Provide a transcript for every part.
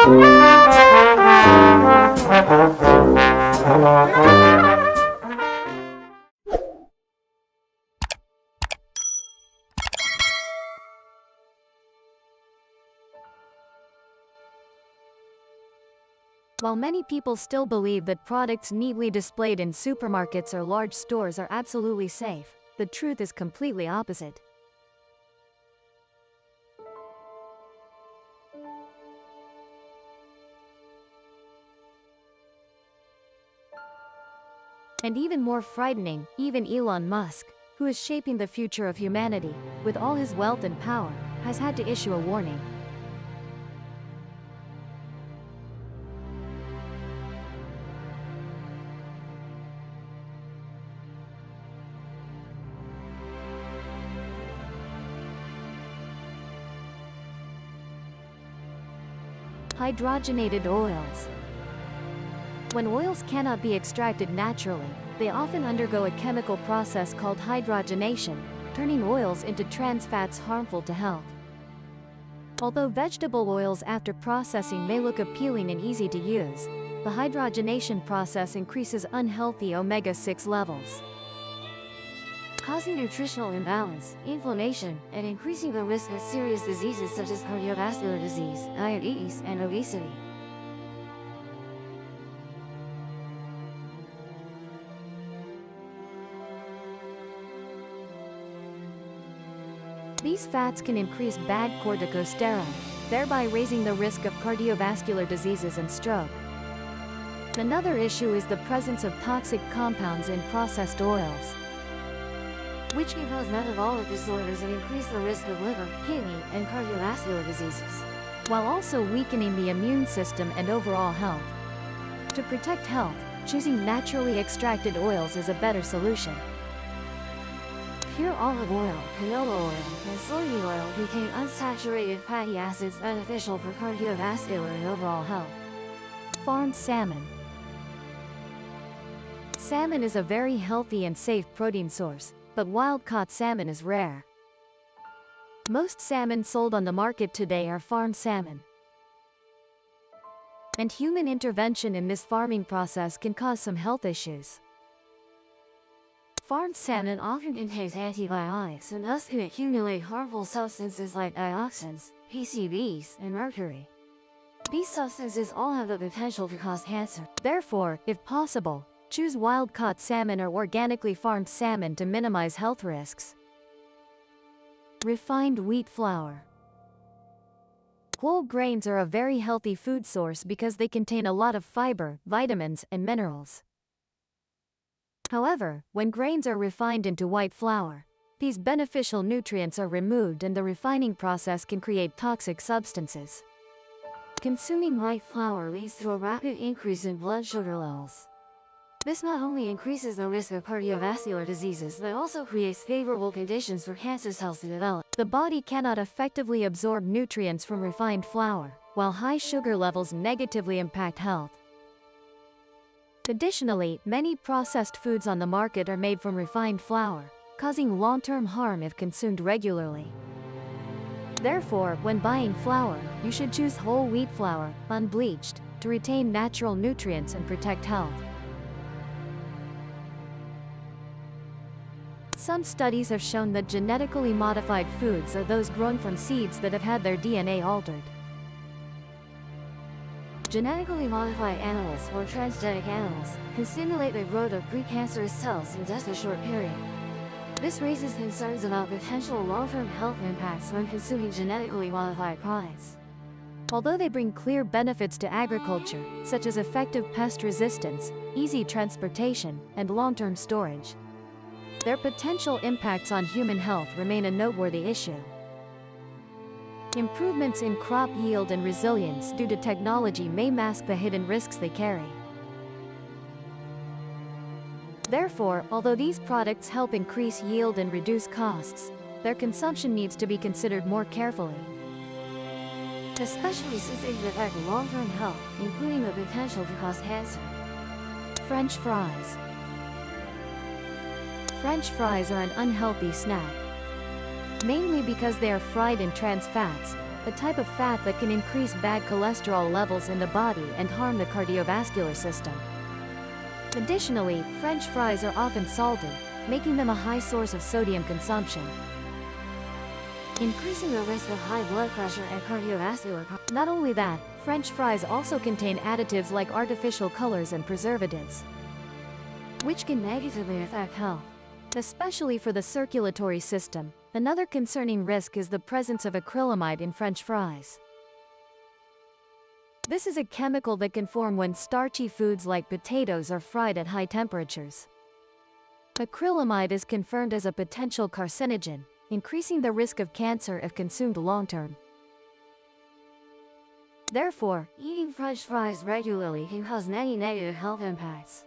While many people still believe that products neatly displayed in supermarkets or large stores are absolutely safe, the truth is completely opposite. And even more frightening, even Elon Musk, who is shaping the future of humanity, with all his wealth and power, has had to issue a warning. Hydrogenated oils. When oils cannot be extracted naturally, they often undergo a chemical process called hydrogenation, turning oils into trans fats harmful to health. Although vegetable oils after processing may look appealing and easy to use, the hydrogenation process increases unhealthy omega-6 levels, causing nutritional imbalance, inflammation, and increasing the risk of serious diseases such as cardiovascular disease, diabetes, and obesity. These fats can increase bad corticosterone, thereby raising the risk of cardiovascular diseases and stroke. Another issue is the presence of toxic compounds in processed oils, which can cause metabolic disorders and increase the risk of liver, kidney, and cardiovascular diseases, while also weakening the immune system and overall health. To protect health, choosing naturally extracted oils is a better solution. Pure olive oil, canola oil, and soybean oil contain unsaturated fatty acids beneficial for cardiovascular and overall health. Farmed salmon. Salmon is a very healthy and safe protein source, but wild-caught salmon is rare. Most salmon sold on the market today are farmed salmon, and human intervention in this farming process can cause some health issues. Farmed salmon often contains antibiotics and thus can accumulate harmful substances like dioxins, PCBs, and mercury. These substances all have the potential to cause cancer. Therefore, if possible, choose wild-caught salmon or organically farmed salmon to minimize health risks. Refined wheat flour. Whole grains are a very healthy food source because they contain a lot of fiber, vitamins, and minerals. However, when grains are refined into white flour, these beneficial nutrients are removed and the refining process can create toxic substances. Consuming white flour leads to a rapid increase in blood sugar levels. This not only increases the risk of cardiovascular diseases but also creates favorable conditions for cancer cells to develop. The body cannot effectively absorb nutrients from refined flour, while high sugar levels negatively impact health. Additionally, many processed foods on the market are made from refined flour, causing long-term harm if consumed regularly. Therefore, when buying flour, you should choose whole wheat flour, unbleached, to retain natural nutrients and protect health. Some studies have shown that genetically modified foods are those grown from seeds that have had their DNA altered. Genetically modified animals, or transgenic animals, can stimulate the growth of precancerous cells in just a short period. This raises concerns about potential long-term health impacts when consuming genetically modified products. Although they bring clear benefits to agriculture, such as effective pest resistance, easy transportation, and long-term storage, their potential impacts on human health remain a noteworthy issue. Improvements in crop yield and resilience due to technology may mask the hidden risks they carry. Therefore, although these products help increase yield and reduce costs, their consumption needs to be considered more carefully, especially since they can affect long-term health, including the potential to cause cancer. French fries. French fries are an unhealthy snack, mainly because they are fried in trans fats a type of fat that can increase bad cholesterol levels in the body and harm the cardiovascular system. Additionally, French fries are often salted, making them a high source of sodium consumption, increasing the risk of high blood pressure and cardiovascular. Not only that, French fries also contain additives like artificial colors and preservatives, which can negatively affect health, especially for the circulatory system. Another concerning risk is the presence of acrylamide in French fries. This is a chemical that can form when starchy foods like potatoes are fried at high temperatures. Acrylamide is confirmed as a potential carcinogen, increasing the risk of cancer if consumed long-term. Therefore, eating French fries regularly can cause many negative health impacts.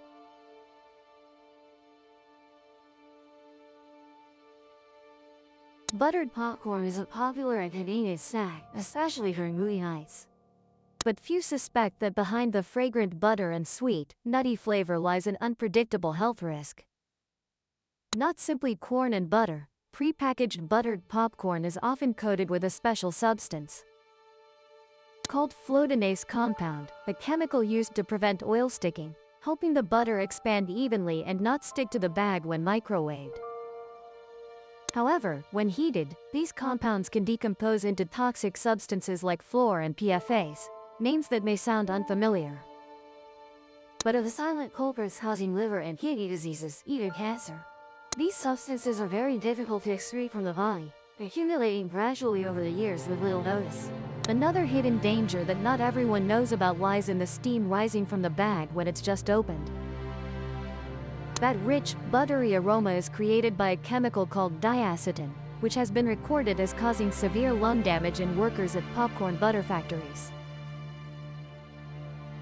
Buttered popcorn is a popular and convenient snack, especially during movie nights. But few suspect that behind the fragrant butter and sweet, nutty flavor lies an unpredictable health risk. Not simply corn and butter, prepackaged buttered popcorn is often coated with a special substance called floatinase compound, a chemical used to prevent oil sticking, helping the butter expand evenly and not stick to the bag when microwaved. However, when heated, these compounds can decompose into toxic substances like fluor and PFAS, names that may sound unfamiliar, but are the silent culprits causing liver and kidney diseases, even cancer. These substances are very difficult to excrete from the body, accumulating gradually over the years with little notice. Another hidden danger that not everyone knows about lies in the steam rising from the bag when it's just opened. That rich, buttery aroma is created by a chemical called diacetyl, which has been recorded as causing severe lung damage in workers at popcorn butter factories.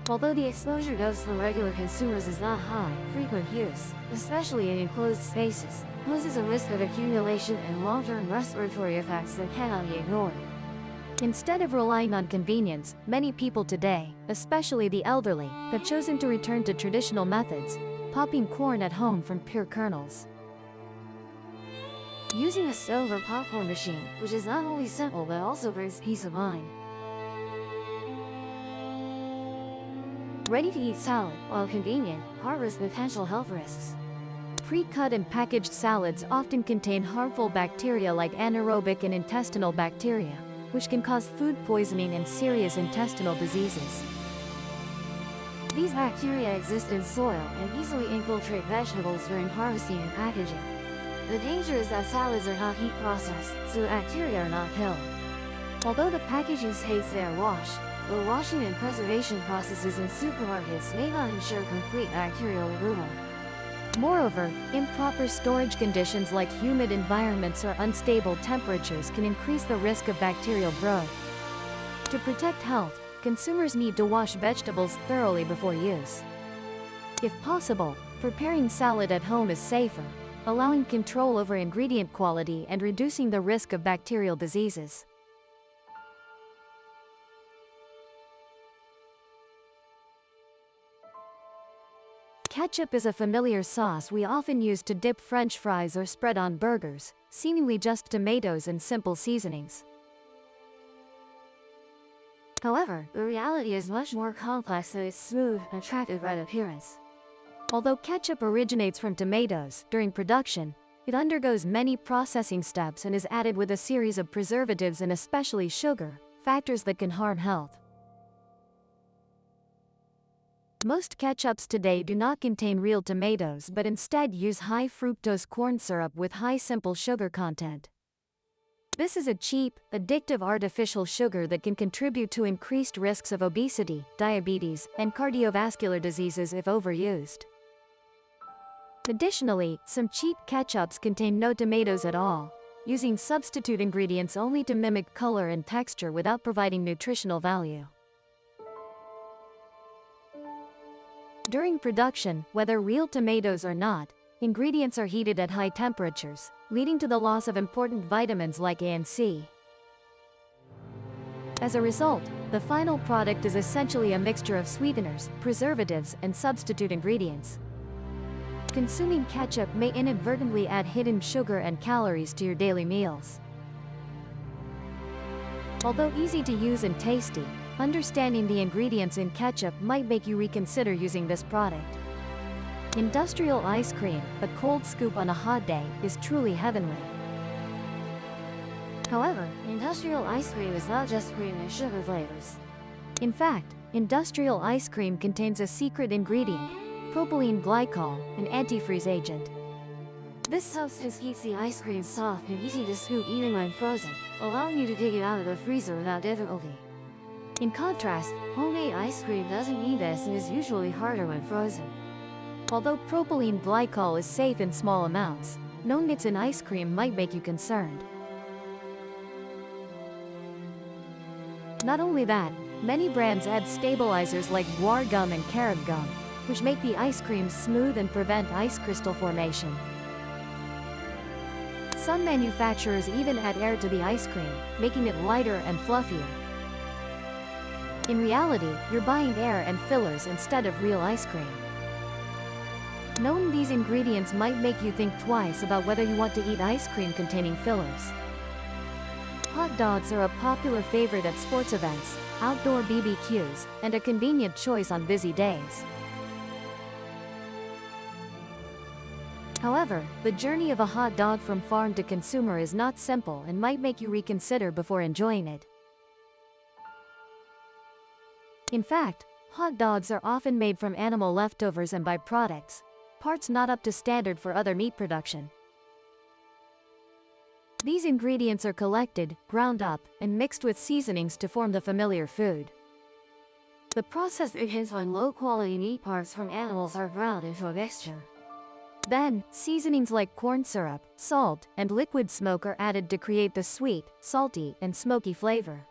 Although the exposure dose for regular consumers is not high, frequent use, especially in enclosed spaces, poses a risk of accumulation and long-term respiratory effects that cannot be ignored. Instead of relying on convenience, many people today, especially the elderly, have chosen to return to traditional methods, popping corn at home from pure kernels. Using a stove or popcorn machine, which is not only simple but also brings peace of mind. Ready-to-eat salad, while convenient, harbors potential health risks. Pre-cut and packaged salads often contain harmful bacteria like anaerobic and intestinal bacteria, which can cause food poisoning and serious intestinal diseases. These bacteria exist in soil and easily infiltrate vegetables during harvesting and packaging. The danger is that salads are not heat processed, so the bacteria are not killed. Although the packaging states they are washed, the washing and preservation processes in supermarkets may not ensure complete bacterial removal. Moreover, improper storage conditions like humid environments or unstable temperatures can increase the risk of bacterial growth. To protect health, consumers need to wash vegetables thoroughly before use. If possible, preparing salad at home is safer, allowing control over ingredient quality and reducing the risk of bacterial diseases. Ketchup is a familiar sauce we often use to dip French fries or spread on burgers, seemingly just tomatoes and simple seasonings. However, the reality is much more complex than its smooth, attractive red appearance. Although ketchup originates from tomatoes, during production, it undergoes many processing steps and is added with a series of preservatives and especially sugar, factors that can harm health. Most ketchups today do not contain real tomatoes but instead use high fructose corn syrup with high simple sugar content. This is a cheap, addictive artificial sugar that can contribute to increased risks of obesity, diabetes, and cardiovascular diseases if overused. Additionally, some cheap ketchups contain no tomatoes at all, using substitute ingredients only to mimic color and texture without providing nutritional value. During production, whether real tomatoes or not, ingredients are heated at high temperatures, leading to the loss of important vitamins like A and C. As a result, the final product is essentially a mixture of sweeteners, preservatives, and substitute ingredients. Consuming ketchup may inadvertently add hidden sugar and calories to your daily meals. Although easy to use and tasty, understanding the ingredients in ketchup might make you reconsider using this product. Industrial ice cream, a cold scoop on a hot day, is truly heavenly. However, industrial ice cream is not just cream and sugar flavors. In fact, industrial ice cream contains a secret ingredient, propylene glycol, an antifreeze agent. This substance keeps the ice cream soft and easy to scoop even when frozen, allowing you to take it out of the freezer without difficulty. In contrast, homemade ice cream doesn't need this and is usually harder when frozen. Although propylene glycol is safe in small amounts, knowing it's in ice cream might make you concerned. Not only that, many brands add stabilizers like guar gum and carob gum, which make the ice cream smooth and prevent ice crystal formation. Some manufacturers even add air to the ice cream, making it lighter and fluffier. In reality, you're buying air and fillers instead of real ice cream. Knowing these ingredients might make you think twice about whether you want to eat ice cream containing fillers. Hot dogs are a popular favorite at sports events, outdoor BBQs, and a convenient choice on busy days. However, the journey of a hot dog from farm to consumer is not simple and might make you reconsider before enjoying it. In fact, hot dogs are often made from animal leftovers and byproducts, parts not up to standard for other meat production. These ingredients are collected, ground up, and mixed with seasonings to form the familiar food. The process begins when low-quality meat parts from animals are ground into a mixture. Then, seasonings like corn syrup, salt, and liquid smoke are added to create the sweet, salty, and smoky flavor.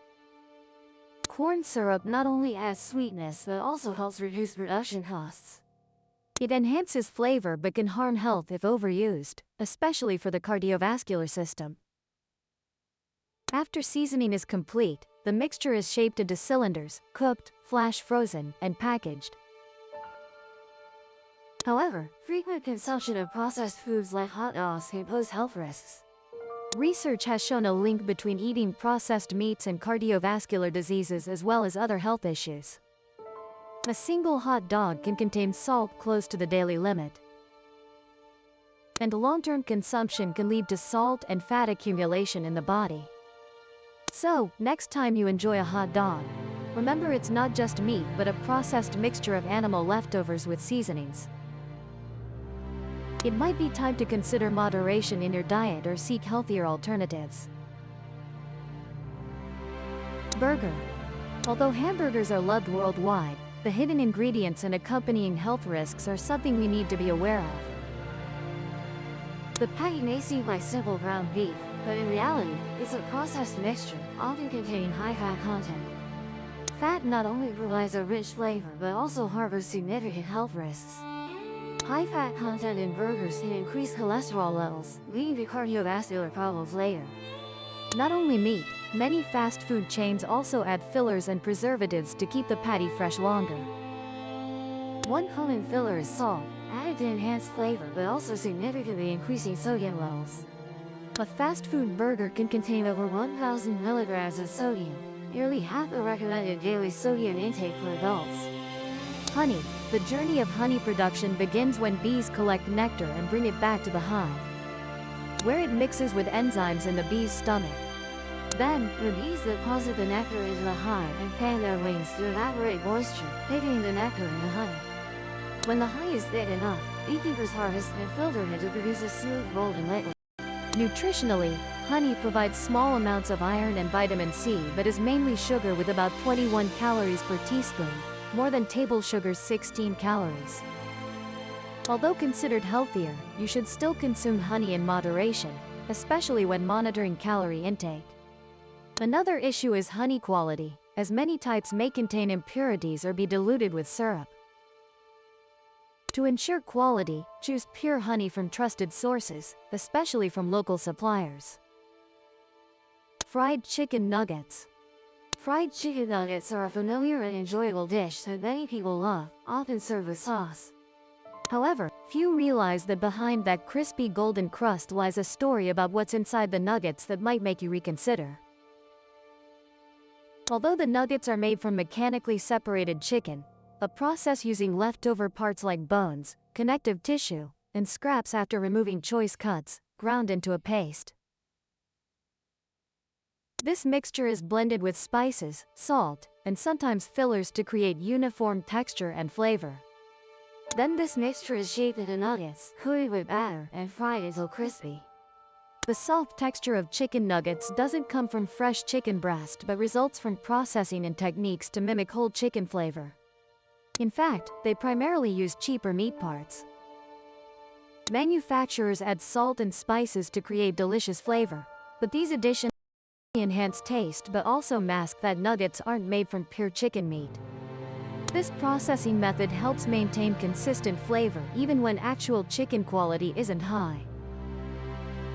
Corn syrup not only adds sweetness but also helps reduce production costs. It enhances flavor but can harm health if overused, especially for the cardiovascular system. After seasoning is complete, the mixture is shaped into cylinders, cooked, flash frozen, and packaged. However, frequent consumption of processed foods like hot dogs can pose health risks. Research has shown a link between eating processed meats and cardiovascular diseases as well as other health issues. A single hot dog can contain salt close to the daily limit. And long-term consumption can lead to salt and fat accumulation in the body. So, next time you enjoy a hot dog, remember it's not just meat but a processed mixture of animal leftovers with seasonings. It might be time to consider moderation in your diet or seek healthier alternatives. Burger. Although hamburgers are loved worldwide, the hidden ingredients and accompanying health risks are something we need to be aware of. The patty may seem like simple ground beef, but in reality, it's a processed mixture, often containing high fat content. Fat not only provides a rich flavor but also harbors significant health risks. High fat content in burgers can increase cholesterol levels, leading to cardiovascular problems later. Not only meat, many fast food chains also add fillers and preservatives to keep the patty fresh longer. One common filler is salt, added to enhance flavor but also significantly increasing sodium levels. A fast food burger can contain over 1,000 milligrams of sodium, nearly half the recommended daily sodium intake for adults. Honey. The journey of honey production begins when bees collect nectar and bring it back to the hive, where it mixes with enzymes in the bee's stomach. Then, the bees deposit the nectar into the hive and fan their wings to evaporate moisture, thickening the nectar in the honey. When the honey is thick enough, beekeepers harvest and filter it to produce a smooth golden liquid. Nutritionally, honey provides small amounts of iron and vitamin C but is mainly sugar with about 21 calories per teaspoon, more than table sugar's 16 calories. Although considered healthier, you should still consume honey in moderation, especially when monitoring calorie intake. Another issue is honey quality, as many types may contain impurities or be diluted with syrup. To ensure quality, choose pure honey from trusted sources, especially from local suppliers. Fried chicken nuggets. Fried chicken nuggets are a familiar and enjoyable dish that many people love, often served with sauce. However, few realize that behind that crispy golden crust lies a story about what's inside the nuggets that might make you reconsider. Although the nuggets are made from mechanically separated chicken, a process using leftover parts like bones, connective tissue, and scraps after removing choice cuts, ground into a paste. This mixture is blended with spices, salt, and sometimes fillers to create uniform texture and flavor. Then this mixture is shaped into nuggets, coated with batter, and fried until crispy. The soft texture of chicken nuggets doesn't come from fresh chicken breast but results from processing and techniques to mimic whole chicken flavor. In fact, they primarily use cheaper meat parts. Manufacturers add salt and spices to create delicious flavor, but these additions enhance taste but also mask that nuggets aren't made from pure chicken meat. This processing method helps maintain consistent flavor even when actual chicken quality isn't high.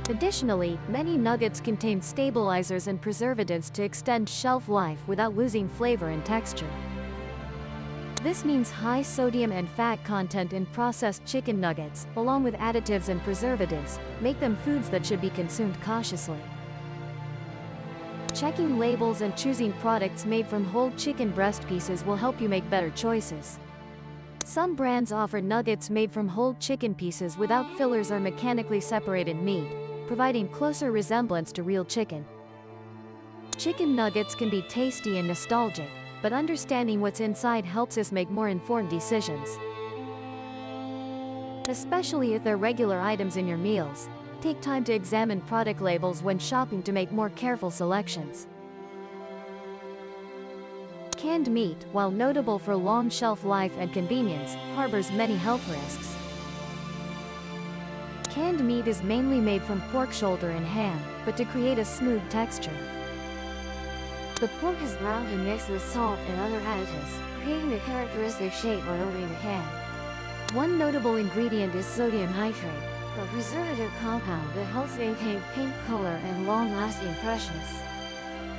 Additionally, many nuggets contain stabilizers and preservatives to extend shelf life without losing flavor and texture. This means high sodium and fat content in processed chicken nuggets, along with additives and preservatives, make them foods that should be consumed cautiously. Checking labels and choosing products made from whole chicken breast pieces will help you make better choices. Some brands offer nuggets made from whole chicken pieces without fillers or mechanically separated meat, providing closer resemblance to real chicken. Chicken nuggets can be tasty and nostalgic, but understanding what's inside helps us make more informed decisions. Especially if they're regular items in your meals, take time to examine product labels when shopping to make more careful selections. Canned meat, while notable for long shelf life and convenience, harbors many health risks. Canned meat is mainly made from pork shoulder and ham, but to create a smooth texture. The pork is ground and mixed with salt and other additives, creating a characteristic shape when opening the can. One notable ingredient is sodium nitrate, a preservative compound that helps maintain pink color and long-lasting freshness.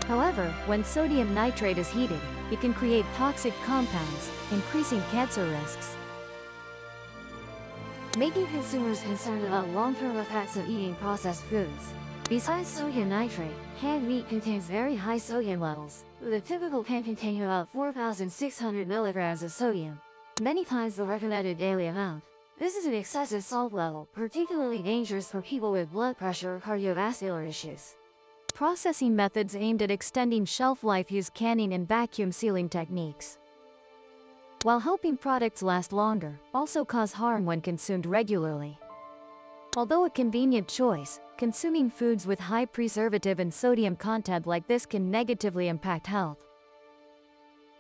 However, when sodium nitrate is heated, it can create toxic compounds, increasing cancer risks. Making consumers concerned about long-term effects of eating processed foods. Besides sodium nitrate, canned meat contains very high sodium levels, with a typical can containing about 4,600 milligrams of sodium, many times the recommended daily amount. This is an excessive salt level, particularly dangerous for people with blood pressure or cardiovascular issues. Processing methods aimed at extending shelf life use canning and vacuum sealing techniques. While helping products last longer, also cause harm when consumed regularly. Although a convenient choice, consuming foods with high preservative and sodium content like this can negatively impact health.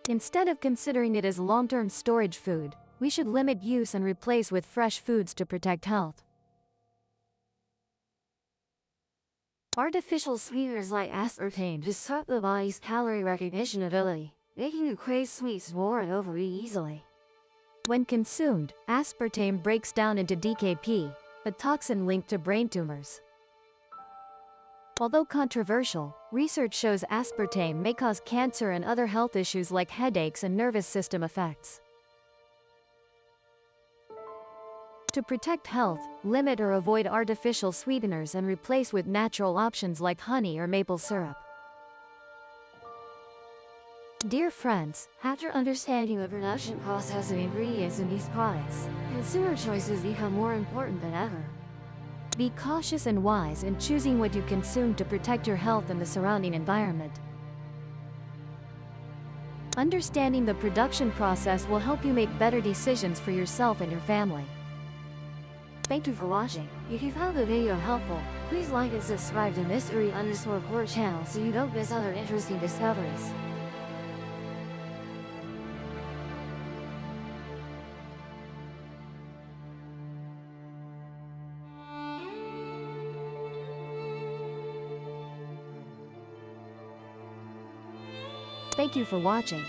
Instead of considering it as long-term storage food, we should limit use and replace with fresh foods to protect health. Artificial sweeteners like aspartame disrupt the body's calorie recognition ability, making you crave sweets more and overeat easily. When consumed, aspartame breaks down into DKP, a toxin linked to brain tumors. Although controversial, research shows aspartame may cause cancer and other health issues like headaches and nervous system effects. To protect health, limit or avoid artificial sweeteners and replace with natural options like honey or maple syrup. Dear friends, after understanding the production process and ingredients in these products, consumer choices become more important than ever. Be cautious and wise in choosing what you consume to protect your health and the surrounding environment. Understanding the production process will help you make better decisions for yourself and your family. Thank you for watching. If you found the video helpful, please like and subscribe to Mystery_Core channel so you don't miss other interesting discoveries. Thank you for watching.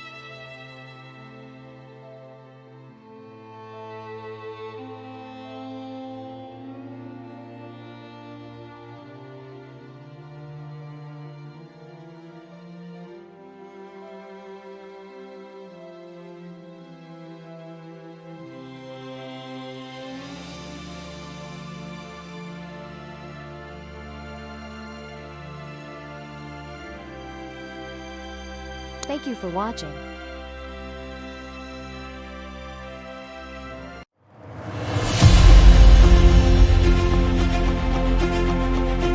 Thank you for watching.